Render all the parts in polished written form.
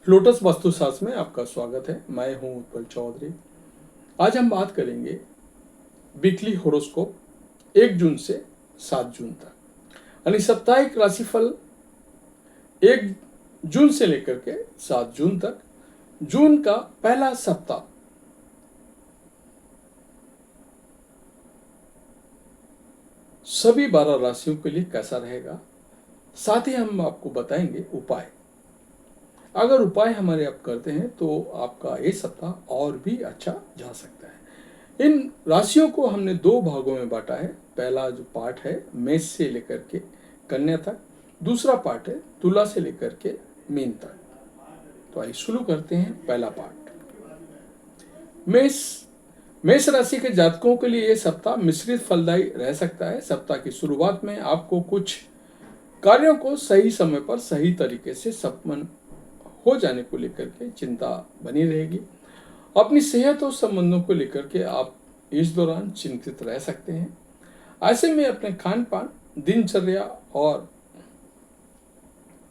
Lotus वास्तुशास्त्र में आपका स्वागत है। मैं हूं उत्पल चौधरी। आज हम बात करेंगे वीकली होरोस्कोप 1 जून से 7 जून तक, यानी साप्ताहिक राशिफल 1 जून से लेकर के 7 जून तक। जून का पहला सप्ताह सभी 12 राशियों के लिए कैसा रहेगा, साथ ही हम आपको बताएंगे उपाय। अगर उपाय हमारे आप करते हैं तो आपका ये सप्ताह और भी अच्छा जा सकता है। इन राशियों को हमने 2 भागों में बांटा है। पहला जो पार्ट है मेष से लेकर के कन्या तक, दूसरा पार्ट है तुला से लेकर के मीन तक। तो आइए शुरू करते हैं पहला पार्ट। मेष राशि के जातकों के लिए यह सप्ताह मिश्रित फलदायी रह सकता है। सप्ताह की शुरुआत में आपको कुछ कार्यों को सही समय पर सही तरीके से संपन्न हो जाने को लेकर के चिंता बनी रहेगी। अपनी सेहत और संबंधों को लेकर के आप इस दौरान चिंतित रह सकते हैं। ऐसे में अपने खान पान, दिनचर्या और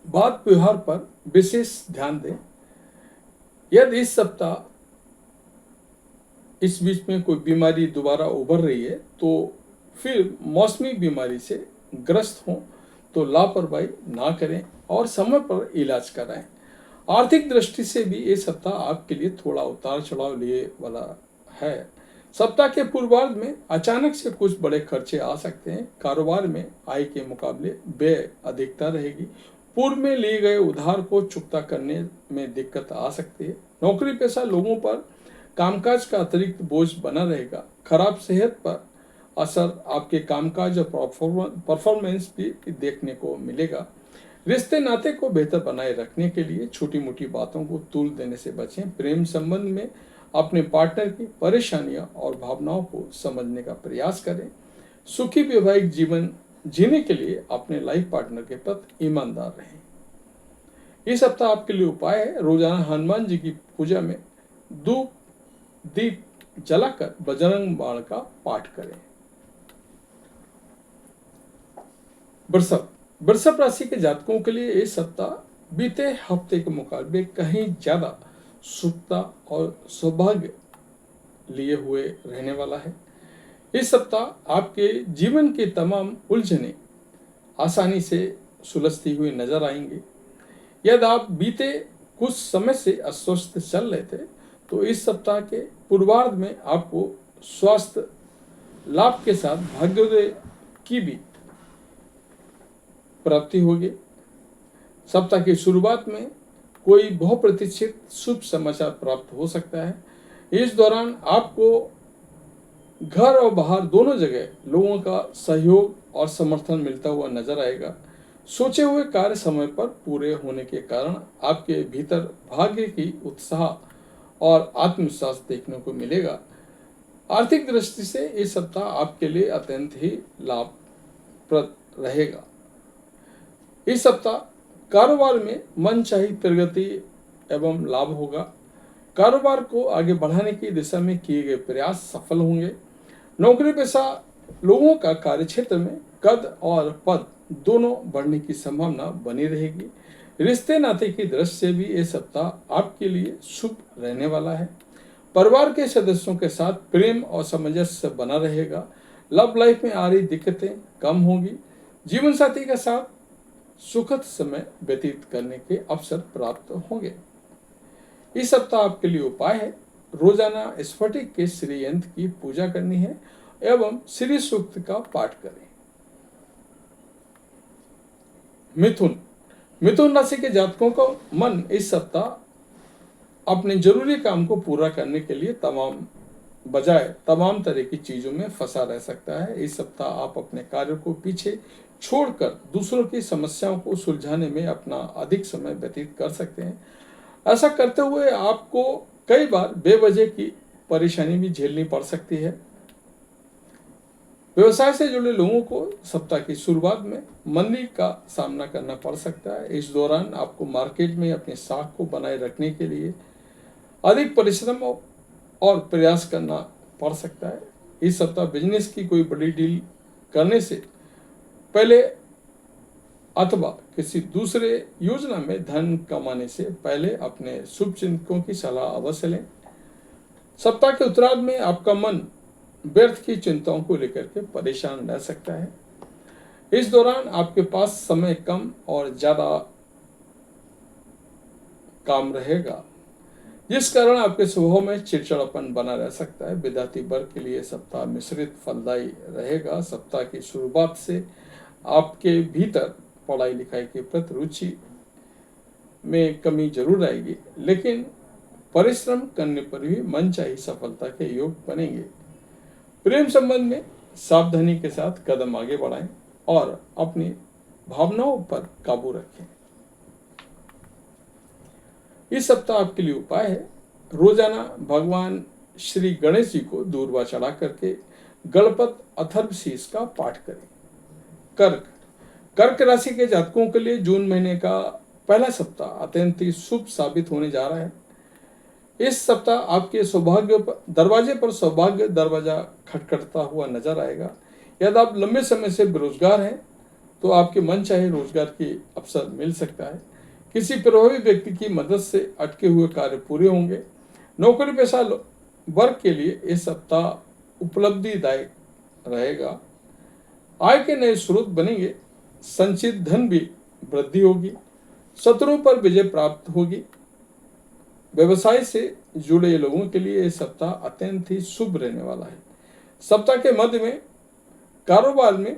बात व्यवहार पर विशेष ध्यान दें। यदि इस सप्ताह इस बीच में कोई बीमारी दोबारा उभर रही है तो फिर मौसमी बीमारी से ग्रस्त हों तो लापरवाही ना करें और समय पर इलाज कराएं। आर्थिक दृष्टि से भी ये सप्ताह आपके लिए थोड़ा उतार चढ़ाव लिए वाला है। सप्ताह के पूर्वार्ध में अचानक से कुछ बड़े खर्चे आ सकते हैं। कारोबार में आय के मुकाबले व्यय अधिकता रहेगी। पूर्व में लिए गए उधार को चुकता करने में दिक्कत आ सकती है। नौकरी पेशा लोगों पर कामकाज का अतिरिक्त बोझ बना रहेगा। खराब सेहत पर असर आपके कामकाज और परफॉर्मेंस भी देखने को मिलेगा। रिश्ते नाते को बेहतर बनाए रखने के लिए छोटी मोटी बातों को तूल देने से बचें। प्रेम संबंध में अपने पार्टनर की परेशानियां और भावनाओं को समझने का प्रयास करें। सुखी वैवाहिक जीवन जीने के लिए अपने लाइफ पार्टनर के प्रति ईमानदार रहें। इस सप्ताह आपके लिए उपाय है, रोजाना हनुमान जी की पूजा में धूप दीप जलाकर बजरंग बाण का पाठ करें। वृषभ राशि के जातकों के लिए इस सप्ताह बीते हफ्ते के मुकाबले कहीं ज्यादा शुभता और सौभाग्य लिए हुए रहने वाला है। इस सप्ताह आपके जीवन की तमाम उलझनें आसानी से सुलझती हुई नजर आएंगी। यदि आप बीते कुछ समय से अस्वस्थ चल रहे थे तो इस सप्ताह के पूर्वार्ध में आपको स्वास्थ्य लाभ के साथ भाग्योदय की भी प्राप्ति होगी। सप्ताह की शुरुआत में कोई बहुप्रतीक्षित शुभ समाचार प्राप्त हो सकता है। इस दौरान आपको घर और बाहर दोनों जगह लोगों का सहयोग और समर्थन मिलता हुआ नजर आएगा। सोचे हुए कार्य समय पर पूरे होने के कारण आपके भीतर भाग्य की उत्साह और आत्मविश्वास देखने को मिलेगा। आर्थिक दृष्टि से इस सप्ताह आपके लिए अत्यंत ही लाभप्रद रहेगा। इस सप्ताह कारोबार में मनचाही प्रगति एवं लाभ होगा। कारोबार को आगे बढ़ाने की दिशा में किए गए प्रयास सफल होंगे। नौकरी पेशा लोगों का कार्यक्षेत्र में कद और पद दोनों बढ़ने की संभावना बनी रहेगी। रिश्ते नाते की दृष्टि से भी ये सप्ताह आपके लिए शुभ रहने वाला है। परिवार के सदस्यों के साथ प्रेम और सामंजस्य बना रहेगा। लव लाइफ में आ रही दिक्कतें कम होगी। जीवन साथी के साथ सुखद समय व्यतीत करने के अवसर प्राप्त होंगे। इस सप्ताह आपके लिए उपाय है, रोजाना स्फटिक के श्री यंत्र की पूजा करनी है एवं श्री सूक्त का पाठ करें। मिथुन राशि के जातकों को मन इस सप्ताह अपने जरूरी काम को पूरा करने के लिए तमाम तरह की चीजों में फंसा रह सकता है। इस सप्ताह आप अपने कार्य को पीछे छोड़कर दूसरों की समस्याओं को सुलझाने में अपना अधिक समय व्यतीत कर सकते हैं। ऐसा करते हुए आपको कई बार बेवजह की परेशानी भी झेलनी पड़ सकती है। व्यवसाय से जुड़े लोगों को सप्ताह की शुरुआत में मंदी का सामना करना पड़ सकता है। इस दौरान आपको मार्केट में अपने साख को बनाए रखने के लिए अधिक परिश्रम और प्रयास करना पड़ सकता है। इस सप्ताह बिजनेस की कोई बड़ी डील करने से पहले अथवा किसी दूसरे योजना में धन कमाने से पहले अपने शुभ चिंतकों की सलाह अवश्य लें। सप्ताह के उत्तरार्ध में आपका मन व्यर्थ की चिंताओं को लेकर के परेशान रह सकता है। इस दौरान आपके पास समय कम और ज्यादा काम रहेगा, जिस कारण आपके स्वभाव में चिड़चिड़ापन बना रह सकता है। विद्यार्थी वर्ग के लिए सप्ताह मिश्रित फलदायी रहेगा। सप्ताह की शुरुआत से आपके भीतर पढ़ाई लिखाई के प्रति रुचि में कमी जरूर आएगी, लेकिन परिश्रम करने पर भी मनचाही सफलता के योग बनेंगे। प्रेम संबंध में सावधानी के साथ कदम आगे बढ़ाएं और अपनी भावनाओं पर काबू रखें। इस सप्ताह आपके लिए उपाय है, रोजाना भगवान श्री गणेश जी को दूर्वा चढ़ा करके गणपत अथर्वशीष का पाठ करें। कर्क राशि के जातकों के लिए जून महीने का पहला सप्ताह अत्यंत ही शुभ साबित होने जा रहा है। इस सप्ताह आपके सौभाग्य दरवाजे पर सौभाग्य दरवाजा खटखटता हुआ नजर आएगा। यदि आप लंबे समय से बेरोजगार हैं तो आपके मन चाहे रोजगार की अवसर मिल सकता है। किसी प्रभावी व्यक्ति की मदद से अटके हुए कार्य पूरे होंगे। नौकरी पेशा वर्ग के लिए यह सप्ताह उपलब्धिदायक रहेगा। आय के नए स्रोत बनेंगे। संचित धन भी वृद्धि होगी। शत्रुओं पर विजय प्राप्त होगी। व्यवसाय से जुड़े लोगों के लिए यह सप्ताह अत्यंत ही शुभ रहने वाला है। सप्ताह के मध्य में कारोबार में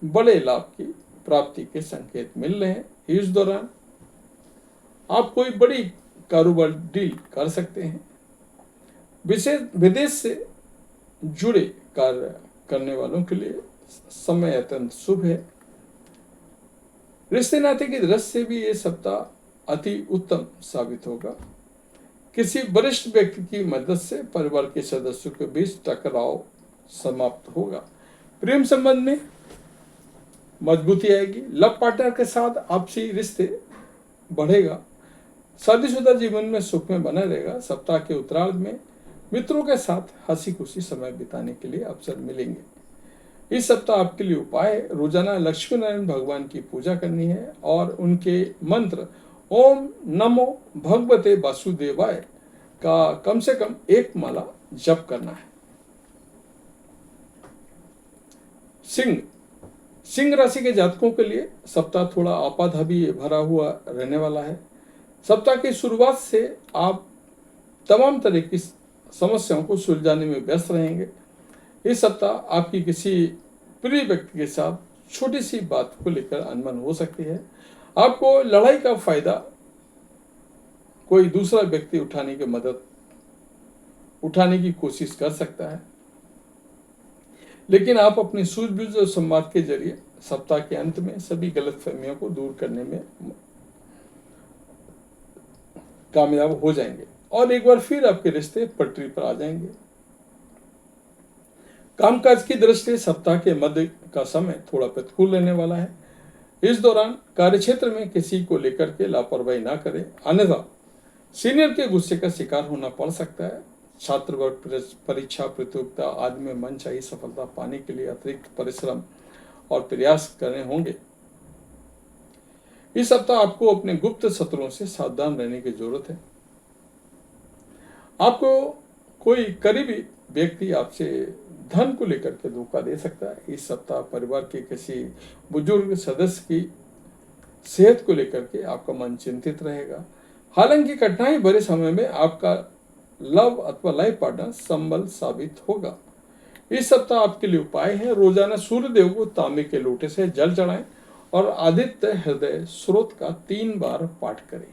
बड़े लाभ की प्राप्ति के संकेत मिल रहे हैं। इस दौरान आप कोई बड़ी कारोबार डील कर सकते हैं। विदेश से जुड़े कार्य करने वालों के लिए समय अत्यंत शुभ है। रिश्ते नाते की दृष्टि से भी ये सप्ताह अति उत्तम साबित होगा। किसी वरिष्ठ व्यक्ति की मदद से परिवार के सदस्यों के बीच टकराव समाप्त होगा। प्रेम संबंध में मजबूती आएगी। लव पार्टनर के साथ आपसी रिश्ते बढ़ेगा। शादीशुदा जीवन में सुख में बना रहेगा। सप्ताह के उत्तरार्ध में मित्रों के साथ हंसी खुशी समय बिताने के लिए अवसर मिलेंगे। इस सप्ताह आपके लिए उपाय है, रोजाना लक्ष्मी नारायण भगवान की पूजा करनी है और उनके मंत्र ओम नमो भगवते वासुदेवाय का कम से कम एक माला जप करना है। सिंह राशि के जातकों के लिए सप्ताह थोड़ा आपाधापी भरा हुआ रहने वाला है। सप्ताह की शुरुआत से आप तमाम तरह की समस्याओं को सुलझाने में व्यस्त रहेंगे। इस सप्ताह आपकी किसी प्रिय व्यक्ति के साथ छोटी सी बात को लेकर अनबन हो सकती है। आपको लड़ाई का फायदा कोई दूसरा व्यक्ति उठाने की कोशिश कर सकता है, लेकिन आप अपनी सूझबूझ और संवाद के जरिए सप्ताह के अंत में सभी गलतफहमियों को दूर करने में कामयाब हो जाएंगे और एक बार फिर आपके रिश्ते पटरी पर आ जाएंगे। कामकाज की दृष्टि से सप्ताह के मध्य का समय थोड़ा प्रतिकूल रहने वाला है। इस दौरान कार्यक्षेत्र में किसी को लेकर के लापरवाही ना करें, अन्यथा सीनियर के गुस्से का शिकार होना पड़ सकता है। छात्र वर्ग परीक्षा प्रतियोगिता आदि में मनचाही सफलता पाने के लिए अतिरिक्त परिश्रम और प्रयास करने होंगे। इस सप्ताह आपको अपने गुप्त शत्रुओं से सावधान रहने की जरूरत है। आपको कोई करीबी व्यक्ति आपसे धन को लेकर के धोखा दे सकता है। इस सप्ताह परिवार के किसी बुजुर्ग सदस्य की सेहत को लेकर के आपका मन चिंतित रहेगा। हालांकि कठिनाई भरे समय में आपका लव अथवा लाइफ पार्टनर संबल साबित होगा। इस सप्ताह आपके लिए उपाय है, रोजाना सूर्यदेव को तांबे के लोटे से जल चढ़ाएं और आदित्य हृदय स्रोत का 3 बार पाठ करें।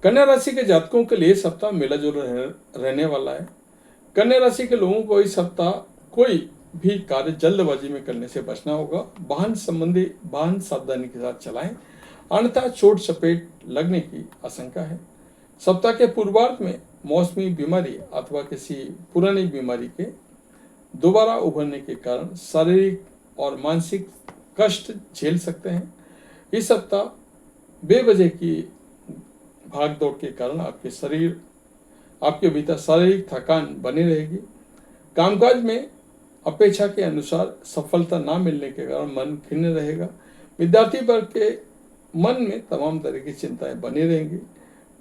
कन्या राशि के जातकों के लिए सप्ताह मिला जुला रहने वाला है। कन्या राशि के लोगों को इस सप्ताह कोई भी कार्य जल्दबाजी में करने से बचना होगा। वाहन सावधानी के साथ चलाएं, अन्यथा चोट चपेट लगने की आशंका है। सप्ताह के पूर्वार्ध में मौसमी बीमारी अथवा किसी पुरानी बीमारी के दोबारा उभरने के कारण शारीरिक और मानसिक कष्ट झेल सकते हैं। इस सप्ताह बेवजह की भागदौड़ के कारण आपके भीतर शारीरिक थकान बनी रहेगी। कामकाज में अपेक्षा के अनुसार सफलता ना मिलने के कारण मन खिन्न रहेगा। विद्यार्थी वर्ग के मन में तमाम तरह की चिंताएं बनी रहेंगी।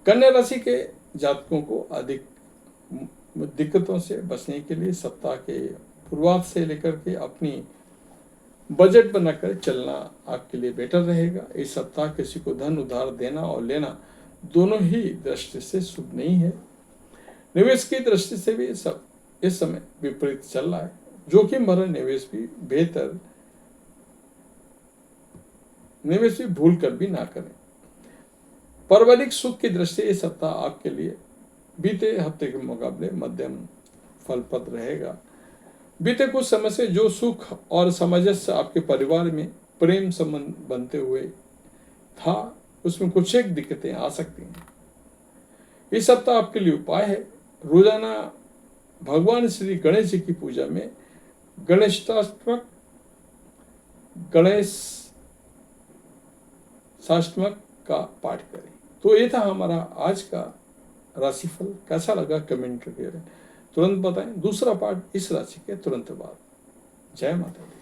कन्या राशि के जातकों को अधिक दिक्कतों से बचने के लिए सप्ताह के शुरुआत से लेकर के अपनी बजट बनाकर चलना आपके लिए बेटर रहेगा। इस सप्ताह किसी को धन उधार देना और लेना दोनों ही दृष्टि से शुभ नहीं है। निवेश की दृष्टि से भी सब इस समय विपरीत चल रहा है। जोखिम भरा निवेश भी भूल कर भी ना करें। पारिवारिक सुख की दृष्टि इस सप्ताह आपके लिए बीते हफ्ते के मुकाबले मध्यम फलप्रद रहेगा। बीते कुछ समय से जो सुख और सामंजस्य आपके परिवार में प्रेम संबंध बनते हुए था, उसमें कुछ एक दिक्कतें आ सकती हैं। इस सप्ताह आपके लिए उपाय है, रोजाना भगवान श्री गणेश जी की पूजा में गणेशाष्टक का पाठ करें। तो ये था हमारा आज का राशिफल। कैसा लगा कमेंट करके तुरंत बताएं। दूसरा पाठ इस राशि के तुरंत बाद। जय माता दी।